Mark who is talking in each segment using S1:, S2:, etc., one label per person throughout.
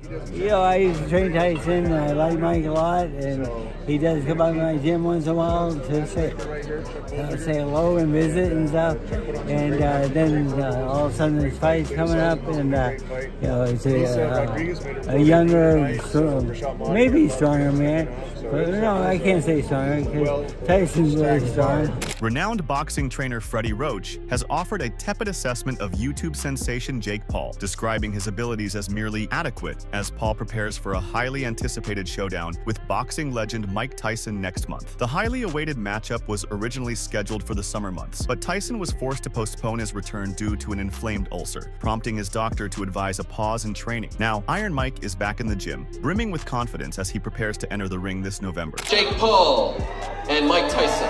S1: I used to train Tyson. I like Mike a lot, and he does come by my gym once in a while to say hello and visit and stuff. And then all of a sudden, this fight's coming up, and it's a younger, maybe stronger man. But no, I can't say stronger because Tyson's really strong.
S2: Renowned boxing trainer Freddie Roach has offered a tepid assessment of YouTube sensation Jake Paul, describing his abilities as merely adequate as Paul prepares for a highly anticipated showdown with boxing legend Mike Tyson next month. The highly awaited matchup was originally scheduled for the summer months, but Tyson was forced to postpone his return due to an inflamed ulcer, prompting his doctor to advise a pause in training. Now, Iron Mike is back in the gym, brimming with confidence as he prepares to enter the ring this November.
S3: Jake Paul and Mike Tyson.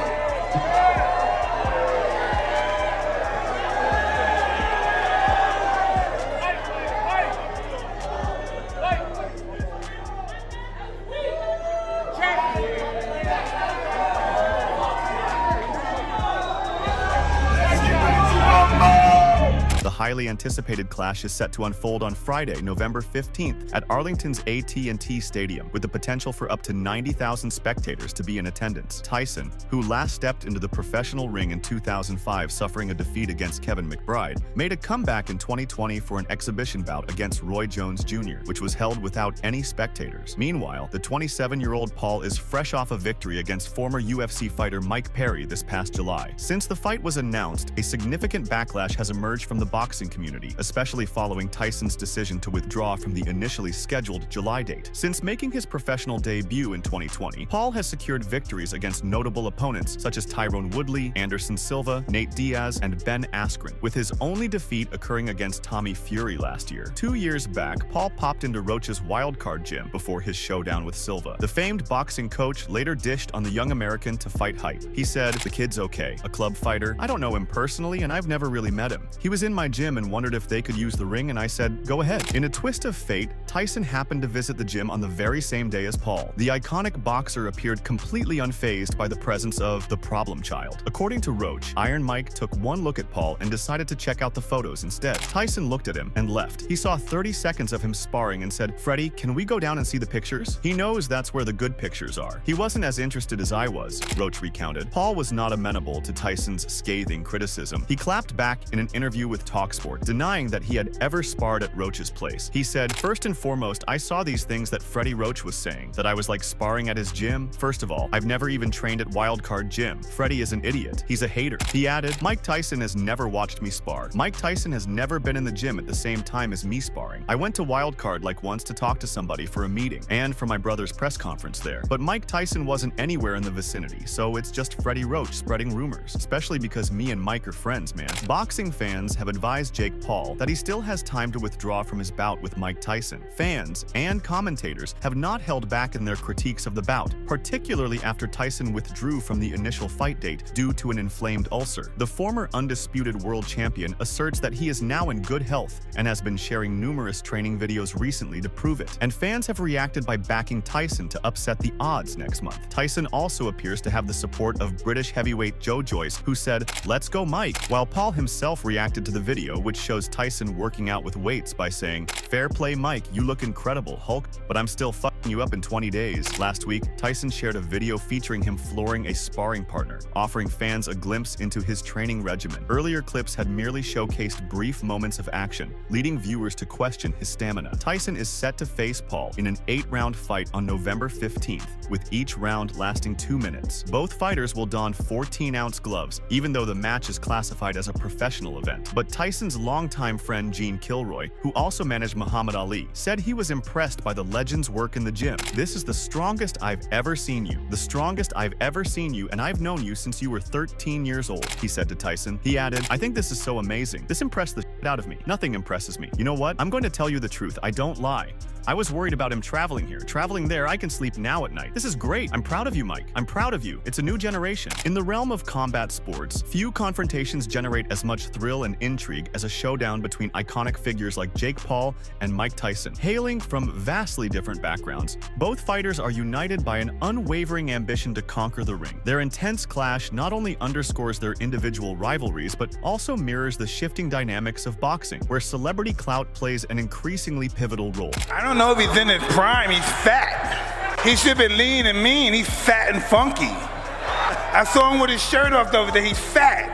S2: The highly anticipated clash is set to unfold on Friday, November 15th at Arlington's AT&T Stadium, with the potential for up to 90,000 spectators to be in attendance. Tyson, who last stepped into the professional ring in 2005 suffering a defeat against Kevin McBride, made a comeback in 2020 for an exhibition bout against Roy Jones Jr., which was held without any spectators. Meanwhile, the 27-year-old Paul is fresh off a victory against former UFC fighter Mike Perry this past July. Since the fight was announced, a significant backlash has emerged from the boxing community, especially following Tyson's decision to withdraw from the initially scheduled July date. Since making his professional debut in 2020, Paul has secured victories against notable opponents such as Tyrone Woodley, Anderson Silva, Nate Diaz, and Ben Askren, with his only defeat occurring against Tommy Fury last year. 2 years back, Paul popped into Roach's wildcard gym before his showdown with Silva. The famed boxing coach later dished on the young American to fight hype. He said, "The kid's okay, a club fighter. I don't know him personally and I've never really met him. He was in my gym and wondered if they could use the ring and I said, go ahead." In a twist of fate, Tyson happened to visit the gym on the very same day as Paul. The iconic boxer appeared completely unfazed by the presence of the problem child. According to Roach, Iron Mike took one look at Paul and decided to check out the photos instead. Tyson looked at him and left. He saw 30 seconds of him sparring and said, "Freddie, can we go down and see the pictures?" He knows that's where the good pictures are. He wasn't as interested as I was, Roach recounted. Paul was not amenable to Tyson's scathing criticism. He clapped back in an interview with TalkSport, denying that he had ever sparred at Roach's place. He said, "First and foremost, I saw these things that Freddie Roach was saying, that I was like sparring at his gym. First of all, I've never even trained at Wildcard Gym. Freddie is an idiot. He's a hater." He added, "Mike Tyson has never watched me spar. Mike Tyson has never been in the gym at the same time as me sparring. I went to Wildcard like once to talk to somebody for a meeting and for my brother's press conference there. But Mike Tyson wasn't anywhere in the vicinity, so it's just Freddie Roach spreading rumors, especially because me and Mike are friends, man." Boxing fans have advised Jake Paul that he still has time to withdraw from his bout with Mike Tyson. Fans and commentators have not held back in their critiques of the bout, particularly after Tyson withdrew from the initial fight date due to an inflamed ulcer. The former undisputed world champion asserts that he is now in good health and has been sharing numerous training videos recently to prove it. And fans have reacted by backing Tyson to upset the odds next month. Tyson also appears to have the support of British heavyweight Joe Joyce, who said, "Let's go Mike," while Paul himself reacted to the video, which shows Tyson working out with weights by saying, "Fair play Mike, you look incredible, Hulk, but I'm still fucking you up in 20 days. Last week, Tyson shared a video featuring him flooring a sparring partner, offering fans a glimpse into his training regimen. Earlier clips had merely showcased brief moments of action, leading viewers to question his stamina. Tyson is set to face Paul in an 8-round fight on November 15th, with each round lasting 2 minutes. Both fighters will don 14-ounce gloves, even though the match is classified as a professional event. But Tyson's longtime friend Gene Kilroy, who also managed Muhammad Ali, said he was impressed by the legend's work in the gym. "This is the strongest I've ever seen you. The strongest I've ever seen you, and I've known you since you were 13 years old," he said to Tyson. He added, "I think this is so amazing. This impressed the shit out of me. Nothing impresses me. You know what? I'm going to tell you the truth. I don't lie. I was worried about him traveling here. Traveling there, I can sleep now at night. This is great. I'm proud of you, Mike. I'm proud of you. It's a new generation." In the realm of combat sports, few confrontations generate as much thrill and intrigue as a showdown between iconic figures like Jake Paul and Mike Tyson. Hailing from vastly different backgrounds, both fighters are united by an unwavering ambition to conquer the ring. Their intense clash not only underscores their individual rivalries, but also mirrors the shifting dynamics of boxing, where celebrity clout plays an increasingly pivotal role.
S4: I don't don't know if he's in his prime. He's fat. He should be lean and mean. He's fat and funky. I saw him with his shirt off the other day. He's fat.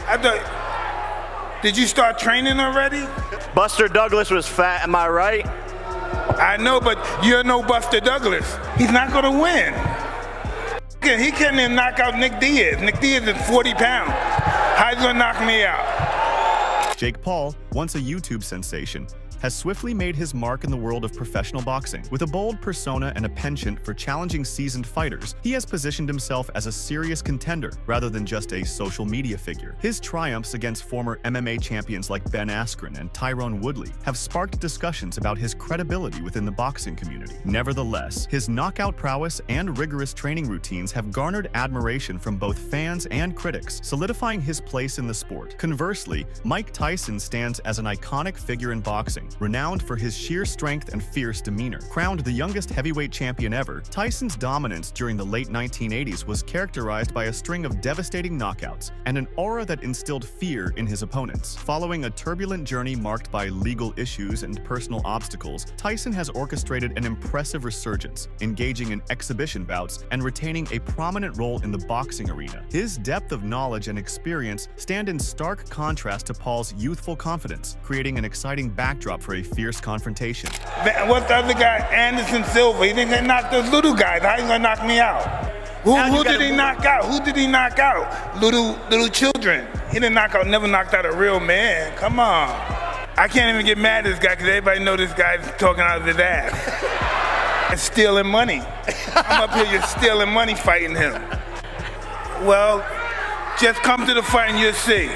S4: I thought, did you start training already?
S5: Buster Douglas was fat, am I right?
S4: I know, but you're no Buster Douglas. He's not going to win. He can't even knock out Nick Diaz. Nick Diaz is 40 pounds. How's he going to knock me out?
S2: Jake Paul, once a YouTube sensation, has swiftly made his mark in the world of professional boxing. With a bold persona and a penchant for challenging seasoned fighters, he has positioned himself as a serious contender rather than just a social media figure. His triumphs against former MMA champions like Ben Askren and Tyrone Woodley have sparked discussions about his credibility within the boxing community. Nevertheless, his knockout prowess and rigorous training routines have garnered admiration from both fans and critics, solidifying his place in the sport. Conversely, Mike Tyson stands as an iconic figure in boxing. Renowned for his sheer strength and fierce demeanor. Crowned the youngest heavyweight champion ever, Tyson's dominance during the late 1980s was characterized by a string of devastating knockouts and an aura that instilled fear in his opponents. Following a turbulent journey marked by legal issues and personal obstacles, Tyson has orchestrated an impressive resurgence, engaging in exhibition bouts and retaining a prominent role in the boxing arena. His depth of knowledge and experience stand in stark contrast to Paul's youthful confidence, creating an exciting backdrop for a fierce confrontation.
S4: What's the other guy? Anderson Silva. He didn't knock those little guys. How you gonna knock me out? Who did he knock out? Who did he knock out? Little children. He didn't knock out, never knocked out a real man. Come on. I can't even get mad at this guy because everybody know this guy's talking out of his ass. And stealing money. I'm up here just stealing money fighting him. Well, just come to the fight and you'll see.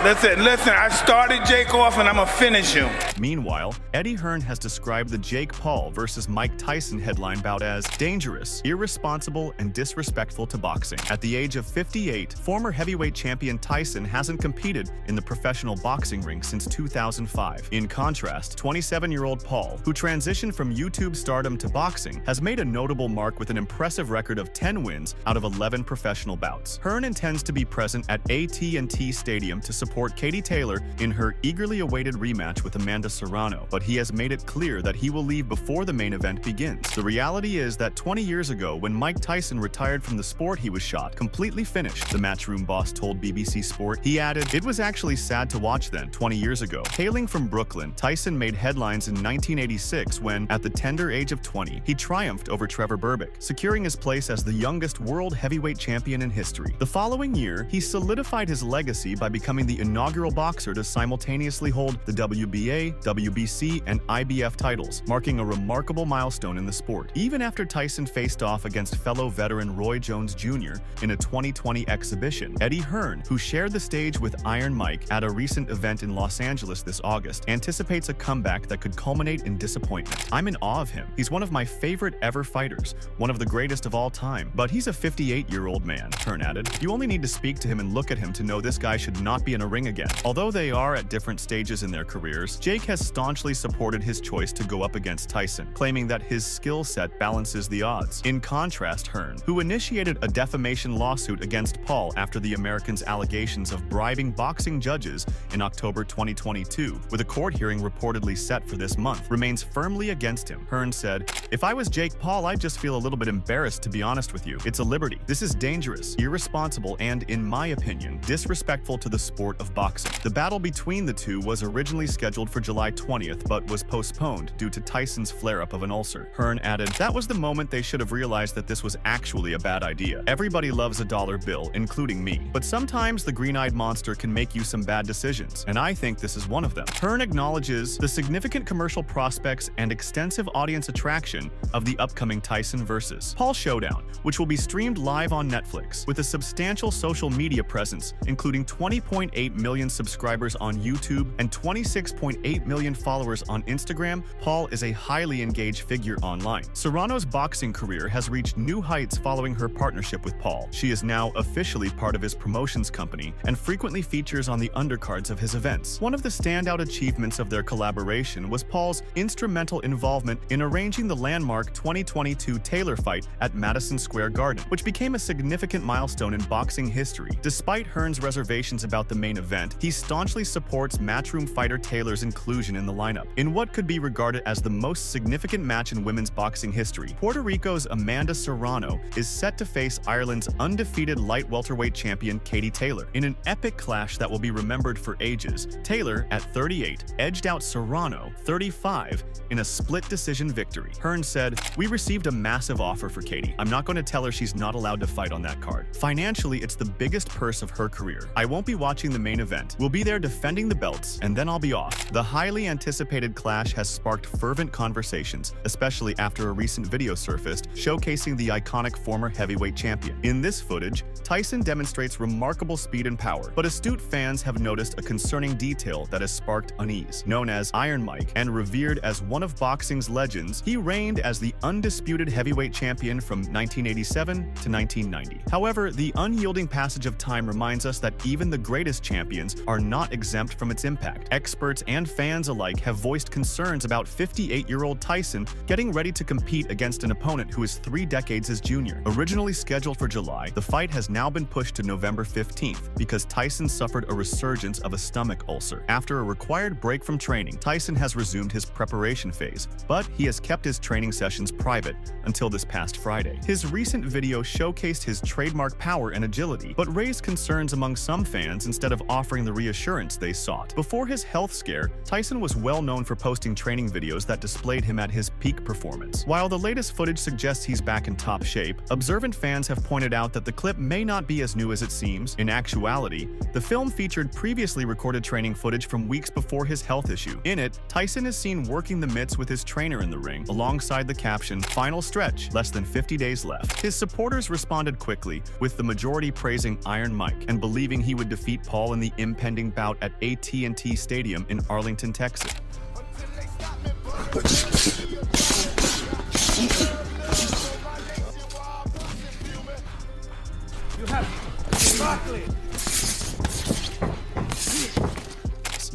S4: Listen, I started Jake off and I'm gonna finish him.
S2: Meanwhile, Eddie Hearn has described the Jake Paul versus Mike Tyson headline bout as dangerous, irresponsible, and disrespectful to boxing. At the age of 58, former heavyweight champion Tyson hasn't competed in the professional boxing ring since 2005. In contrast, 27-year-old Paul, who transitioned from YouTube stardom to boxing, has made a notable mark with an impressive record of 10 wins out of 11 professional bouts. Hearn intends to be present at AT&T Stadium to support Katie Taylor in her eagerly awaited rematch with Amanda Serrano, but he has made it clear that he will leave before the main event begins. The reality is that 20 years ago, when Mike Tyson retired from the sport, he was shot, completely finished, the Matchroom boss told BBC Sport. He added, "It was actually sad to watch then, 20 years ago." Hailing from Brooklyn, Tyson made headlines in 1986 when, at the tender age of 20, he triumphed over Trevor Berbick, securing his place as the youngest world heavyweight champion in history. The following year, he solidified his legacy by becoming the inaugural boxer to simultaneously hold the WBA, WBC, and IBF titles, marking a remarkable milestone in the sport. Even after Tyson faced off against fellow veteran Roy Jones Jr. in a 2020 exhibition, Eddie Hearn, who shared the stage with Iron Mike at a recent event in Los Angeles this August, anticipates a comeback that could culminate in disappointment. "I'm in awe of him. He's one of my favorite ever fighters, one of the greatest of all time, but he's a 58-year-old man," Hearn added. "You only need to speak to him and look at him to know this guy should not be in a ring again." Although they are at different stages in their careers, Jake has staunchly supported his choice to go up against Tyson, claiming that his skill set balances the odds. In contrast, Hearn, who initiated a defamation lawsuit against Paul after the American's allegations of bribing boxing judges in October 2022, with a court hearing reportedly set for this month, remains firmly against him. Hearn said, "If I was Jake Paul, I'd just feel a little bit embarrassed, to be honest with you. It's a liberty. This is dangerous, irresponsible, and, in my opinion, disrespectful to the sport of boxing." The battle between the two was originally scheduled for July 20th, but was postponed due to Tyson's flare-up of an ulcer. Hearn added, "That was the moment they should have realized that this was actually a bad idea. Everybody loves a dollar bill, including me. But sometimes the green-eyed monster can make you some bad decisions, and I think this is one of them." Hearn acknowledges the significant commercial prospects and extensive audience attraction of the upcoming Tyson vs. Paul showdown, which will be streamed live on Netflix. With a substantial social media presence, including 20.8 million subscribers on YouTube and 26.8 million followers on Instagram, Paul is a highly engaged figure online. Serrano's boxing career has reached new heights following her partnership with Paul. She is now officially part of his promotions company and frequently features on the undercards of his events. One of the standout achievements of their collaboration was Paul's instrumental involvement in arranging the landmark 2022 Taylor fight at Madison Square Garden, which became a significant milestone in boxing history. Despite Hearn's reservations about the main main event, he staunchly supports Matchroom fighter Taylor's inclusion in the lineup. In what could be regarded as the most significant match in women's boxing history, Puerto Rico's Amanda Serrano is set to face Ireland's undefeated light welterweight champion Katie Taylor. In an epic clash that will be remembered for ages, Taylor, at 38, edged out Serrano, 35, in a split decision victory. Hearn said, "We received a massive offer for Katie. I'm not going to tell her she's not allowed to fight on that card. Financially, it's the biggest purse of her career. I won't be watching the main event. We'll be there defending the belts, and then I'll be off." The highly anticipated clash has sparked fervent conversations, especially after a recent video surfaced showcasing the iconic former heavyweight champion. In this footage, Tyson demonstrates remarkable speed and power, but astute fans have noticed a concerning detail that has sparked unease. Known as Iron Mike and revered as one of boxing's legends, he reigned as the undisputed heavyweight champion from 1987 to 1990. However, the unyielding passage of time reminds us that even the greatest champions are not exempt from its impact. Experts and fans alike have voiced concerns about 58-year-old Tyson getting ready to compete against an opponent who is 3 decades his junior. Originally scheduled for July, the fight has now been pushed to November 15th because Tyson suffered a resurgence of a stomach ulcer. After a required break from training, Tyson has resumed his preparation phase, but he has kept his training sessions private until this past Friday. His recent video showcased his trademark power and agility, but raised concerns among some fans instead of offering the reassurance they sought. Before his health scare, Tyson was well known for posting training videos that displayed him at his peak performance. While the latest footage suggests he's back in top shape, observant fans have pointed out that the clip may not be as new as it seems. In actuality, the film featured previously recorded training footage from weeks before his health issue. In it, Tyson is seen working the mitts with his trainer in the ring, alongside the caption, "Final stretch, less than 50 days left." His supporters responded quickly, with the majority praising Iron Mike and believing he would defeat Paul in the impending bout at AT&T Stadium in Arlington, Texas.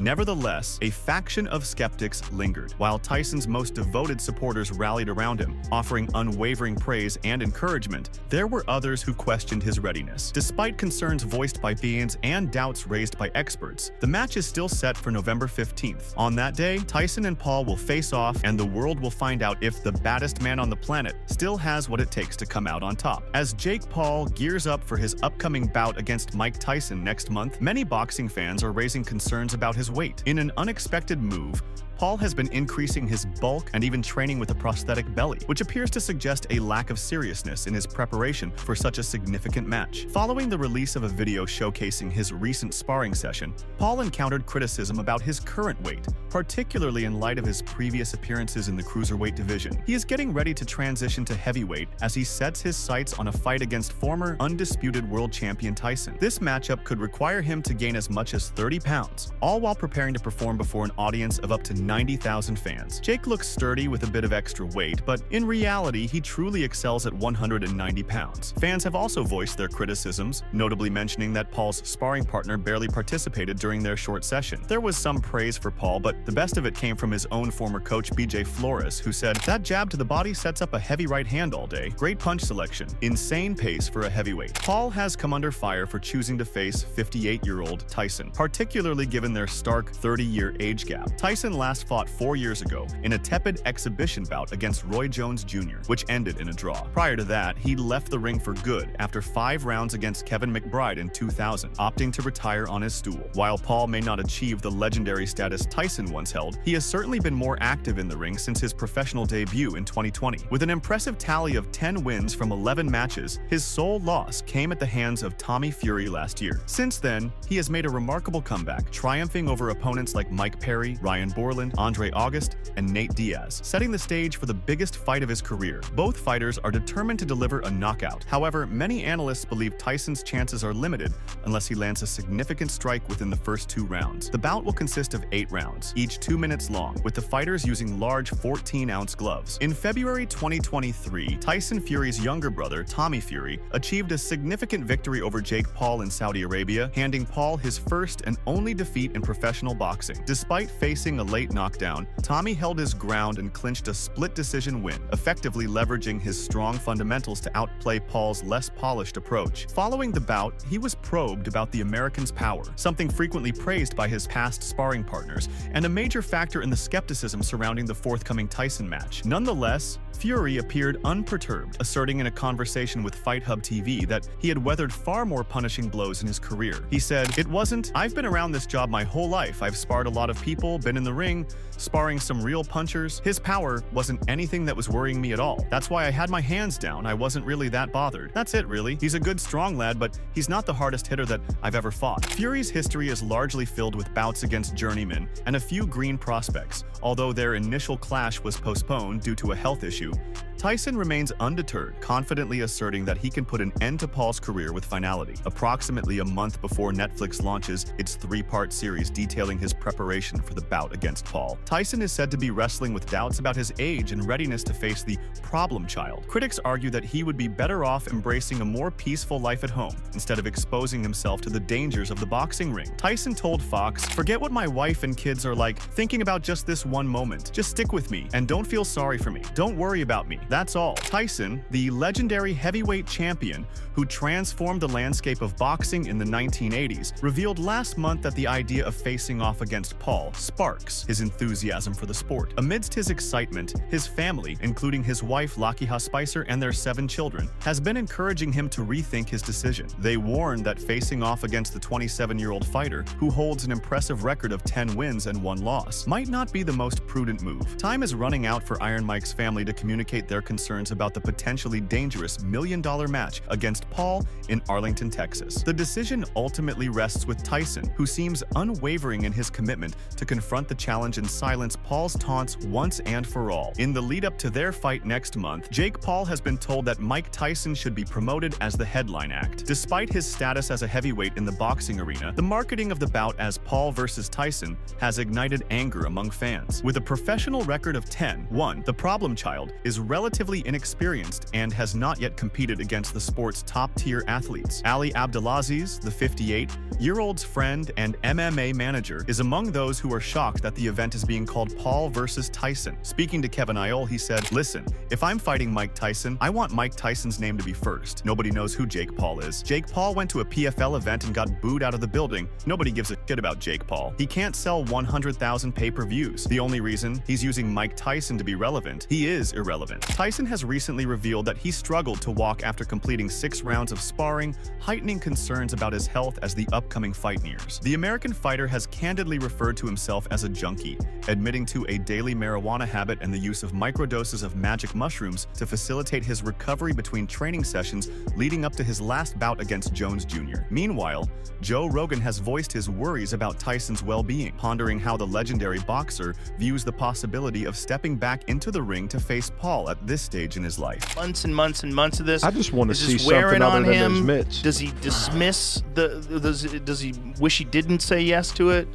S2: Nevertheless, a faction of skeptics lingered. While Tyson's most devoted supporters rallied around him, offering unwavering praise and encouragement, there were others who questioned his readiness. Despite concerns voiced by fans and doubts raised by experts, the match is still set for November 15th. On that day, Tyson and Paul will face off, and the world will find out if the baddest man on the planet still has what it takes to come out on top. As Jake Paul gears up for his upcoming bout against Mike Tyson next month, many boxing fans are raising concerns about his weight. In an unexpected move, Paul has been increasing his bulk and even training with a prosthetic belly, which appears to suggest a lack of seriousness in his preparation for such a significant match. Following the release of a video showcasing his recent sparring session, Paul encountered criticism about his current weight, particularly in light of his previous appearances in the cruiserweight division. He is getting ready to transition to heavyweight as he sets his sights on a fight against former undisputed world champion Tyson. This matchup could require him to gain as much as 30 pounds, all while preparing to perform before an audience of up to 90,000 fans. Jake looks sturdy with a bit of extra weight, but in reality, he truly excels at 190 pounds. Fans have also voiced their criticisms, notably mentioning that Paul's sparring partner barely participated during their short session. There was some praise for Paul, but the best of it came from his own former coach, BJ Flores, who said, "That jab to the body sets up a heavy right hand all day. Great punch selection. Insane pace for a heavyweight." Paul has come under fire for choosing to face 58-year-old Tyson, particularly given their stark 30-year age gap. Tyson last fought 4 years ago in a tepid exhibition bout against Roy Jones Jr., which ended in a draw. Prior to that, he left the ring for good after 5 rounds against Kevin McBride in 2000, opting to retire on his stool. While Paul may not achieve the legendary status Tyson once held, he has certainly been more active in the ring since his professional debut in 2020. With an impressive tally of 10 wins from 11 matches, his sole loss came at the hands of Tommy Fury last year. Since then, he has made a remarkable comeback, triumphing over opponents like Mike Perry, Ryan Borland, Andre August, and Nate Diaz, setting the stage for the biggest fight of his career. Both fighters are determined to deliver a knockout. However, many analysts believe Tyson's chances are limited unless he lands a significant strike within the first 2 rounds. The bout will consist of 8 rounds, each 2 minutes long, with the fighters using large 14-ounce gloves. In February 2023, Tyson Fury's younger brother, Tommy Fury, achieved a significant victory over Jake Paul in Saudi Arabia, handing Paul his first and only defeat in professional boxing. Despite facing a late knockdown, Tommy held his ground and clinched a split decision win, effectively leveraging his strong fundamentals to outplay Paul's less polished approach. Following the bout, he was probed about the American's power, something frequently praised by his past sparring partners, and a major factor in the skepticism surrounding the forthcoming Tyson match. Nonetheless, Fury appeared unperturbed, asserting in a conversation with Fight Hub TV that he had weathered far more punishing blows in his career. He said, "It wasn't, I've been around this job my whole life. I've sparred a lot of people, been in the ring, sparring some real punchers. His power wasn't anything that was worrying me at all. That's why I had my hands down. I wasn't really that bothered. That's it, really. He's a good, strong lad, but he's not the hardest hitter that I've ever fought." Fury's history is largely filled with bouts against journeymen and a few green prospects. Although their initial clash was postponed due to a health issue, Tyson remains undeterred, confidently asserting that he can put an end to Paul's career with finality. Approximately a month before Netflix launches its 3-part series detailing his preparation for the bout against Paul, Tyson is said to be wrestling with doubts about his age and readiness to face the problem child. Critics argue that he would be better off embracing a more peaceful life at home instead of exposing himself to the dangers of the boxing ring. Tyson told Fox, "Forget what my wife and kids are like, thinking about just this one moment. Just stick with me and don't feel sorry for me. Don't worry about me. That's all." Tyson, the legendary heavyweight champion who transformed the landscape of boxing in the 1980s, revealed last month that the idea of facing off against Paul sparks his enthusiasm for the sport. Amidst his excitement, his family, including his wife Lakiha Spicer and their 7 children, has been encouraging him to rethink his decision. They warned that facing off against the 27-year-old fighter, who holds an impressive record of 10 wins and 1 loss, might not be the most prudent move. Time is running out for Iron Mike's family to communicate their concerns about the potentially dangerous $1 million match against Paul in Arlington, Texas. The decision ultimately rests with Tyson, who seems unwavering in his commitment to confront the challenge and silence Paul's taunts once and for all. In the lead-up to their fight next month, Jake Paul has been told that Mike Tyson should be promoted as the headline act. Despite his status as a heavyweight in the boxing arena, the marketing of the bout as Paul versus Tyson has ignited anger among fans. With a professional record of 10-1, the problem child is relatively inexperienced and has not yet competed against the sport's top-tier athletes. Ali Abdelaziz, the 58-year-old's friend and MMA manager, is among those who are shocked that the event is being called Paul versus Tyson. Speaking to Kevin Iole, he said, "Listen, if I'm fighting Mike Tyson, I want Mike Tyson's name to be first. Nobody knows who Jake Paul is. Jake Paul went to a PFL event and got booed out of the building. Nobody gives a shit about Jake Paul. He can't sell 100,000 pay-per-views. The only reason he's using Mike Tyson to be relevant, he is irrelevant." Tyson has recently revealed that he struggled to walk after completing 6 rounds of sparring, heightening concerns about his health as the upcoming fight nears. The American fighter has candidly referred to himself as a junkie, admitting to a daily marijuana habit and the use of microdoses of magic mushrooms to facilitate his recovery between training sessions leading up to his last bout against Jones Jr. Meanwhile, Joe Rogan has voiced his worries about Tyson's well-being, pondering how the legendary boxer views the possibility of stepping back into the ring to face Paul at this stage in his life.
S6: Months and months and months of this.
S7: I just want to see
S6: wearing
S7: something other
S6: on
S7: than
S6: him.
S7: those mitts.
S6: Does he dismiss does he wish he didn't say yes to it?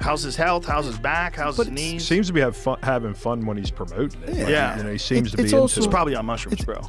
S6: How's his health? How's his back? How's his knees?
S7: Seems to be having fun when he's promoting it. Like,
S6: Yeah.
S7: you know, he seems to be
S6: It's
S7: into it.
S6: probably on mushrooms, bro.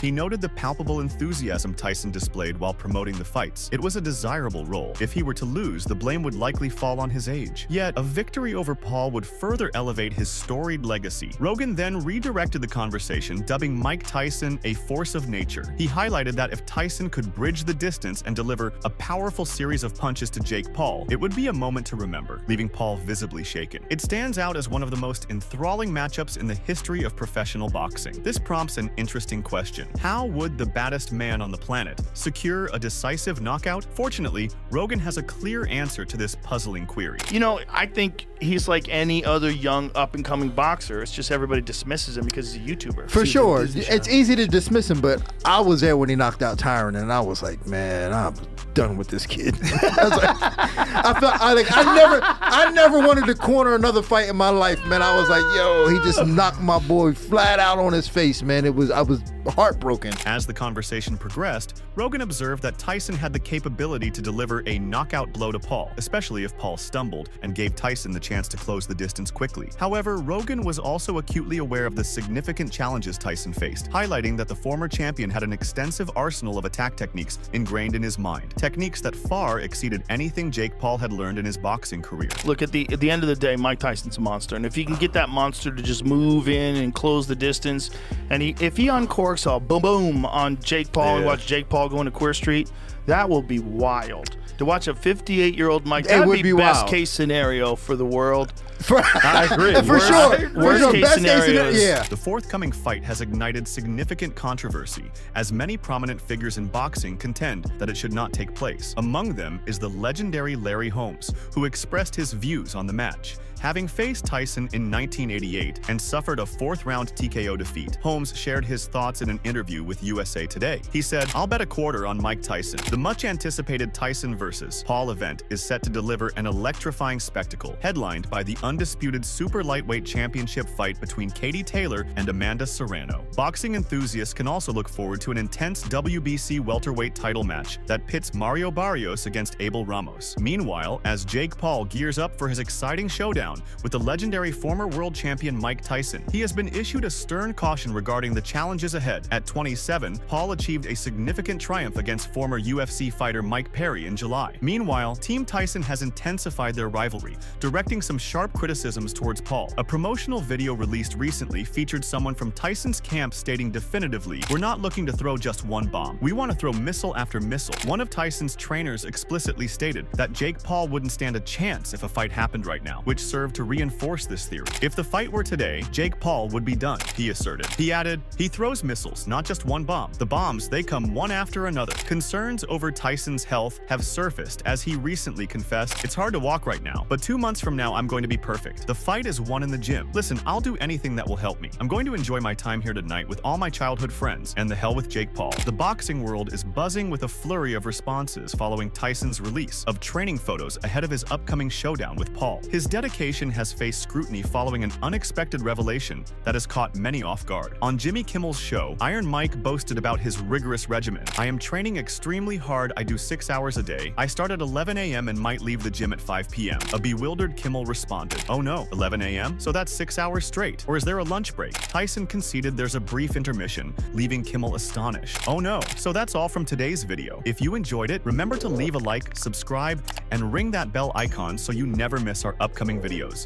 S2: He noted the palpable enthusiasm Tyson displayed while promoting the fights. It was a desirable role. If he were to lose, the blame would likely fall on his age. Yet, a victory over Paul would further elevate his storied legacy. Rogan then redirected the conversation, dubbing Mike Tyson a force of nature. He highlighted that if Tyson could bridge the distance and deliver a powerful series of punches to Jake Paul, it would be a moment to remember, leaving Paul visibly shaken. It stands out as one of the most enthralling matchups in the history of professional boxing. This prompts an interesting question. How would the baddest man on the planet secure a decisive knockout? Fortunately, Rogan has a clear answer to this puzzling query.
S6: You know, I think he's like any other young up-and-coming boxer. It's just everybody dismisses him because he's a YouTuber.
S8: For sure. It's easy to dismiss him, but I was there when he knocked out Tyron, and I was like, man, I'm done with this kid. I was like, I never wanted to corner another fight in my life, man. I was like, yo, he just knocked my boy flat out on his face, man. I was heartbroken.
S2: As the conversation progressed, Rogan observed that Tyson had the capability to deliver a knockout blow to Paul, especially if Paul stumbled, and gave Tyson the chance to close the distance quickly. However, Rogan was also acutely aware of the significant challenges Tyson faced, highlighting that the former champion had an extensive arsenal of attack techniques ingrained in his mind, techniques that far exceeded anything Jake Paul had learned in his boxing career.
S6: Look, at the end of the day, Mike Tyson's a monster, and if he can get that monster to just move in and close the distance, and if he uncorks a boom boom on Jake Paul and watch Jake Paul go into Queer Street, that will be wild. To watch a 58-year-old Mike, that would be best case scenario for the world.
S7: I agree.
S8: For sure.
S6: Worst case scenario is,
S8: yeah.
S2: The forthcoming fight has ignited significant controversy, as many prominent figures in boxing contend that it should not take place. Among them is the legendary Larry Holmes, who expressed his views on the match. Having faced Tyson in 1988 and suffered a fourth-round TKO defeat, Holmes shared his thoughts in an interview with USA Today. He said, "I'll bet a quarter on Mike Tyson. The much-anticipated Tyson versus Paul event is set to deliver an electrifying spectacle, headlined by the undisputed super lightweight championship fight between Katie Taylor and Amanda Serrano. Boxing enthusiasts can also look forward to an intense WBC welterweight title match that pits Mario Barrios against Abel Ramos. Meanwhile, as Jake Paul gears up for his exciting showdown with the legendary former world champion Mike Tyson, he has been issued a stern caution regarding the challenges ahead. At 27, Paul achieved a significant triumph against former UFC fighter Mike Perry in July. Meanwhile, Team Tyson has intensified their rivalry, directing some sharp criticisms towards Paul. A promotional video released recently featured someone from Tyson's camp stating definitively, "We're not looking to throw just one bomb. We want to throw missile after missile." One of Tyson's trainers explicitly stated that Jake Paul wouldn't stand a chance if a fight happened right now, which served to reinforce this theory. If the fight were today, Jake Paul would be done, he asserted. He added, "He throws missiles, not just one bomb. The bombs, they come one after another." Concerns over Tyson's health have surfaced as he recently confessed, "It's hard to walk right now, but 2 months from now I'm going to be perfect. The fight is won in the gym. Listen, I'll do anything that will help me. I'm going to enjoy my time here tonight with all my childhood friends, and the hell with Jake Paul." The boxing world is buzzing with a flurry of responses following Tyson's release of training photos ahead of his upcoming showdown with Paul. His dedication has faced scrutiny following an unexpected revelation that has caught many off guard. On Jimmy Kimmel's show, Iron Mike boasted about his rigorous regimen. "I am training extremely hard. I do 6 hours a day. I start at 11 a.m. and might leave the gym at 5 p.m. A bewildered Kimmel responded, "Oh no, 11 a.m.? So that's 6 hours straight. Or is there a lunch break?" Tyson conceded there's a brief intermission, leaving Kimmel astonished. "Oh no." So that's all from today's video. If you enjoyed it, remember to leave a like, subscribe, and ring that bell icon so you never miss our upcoming videos.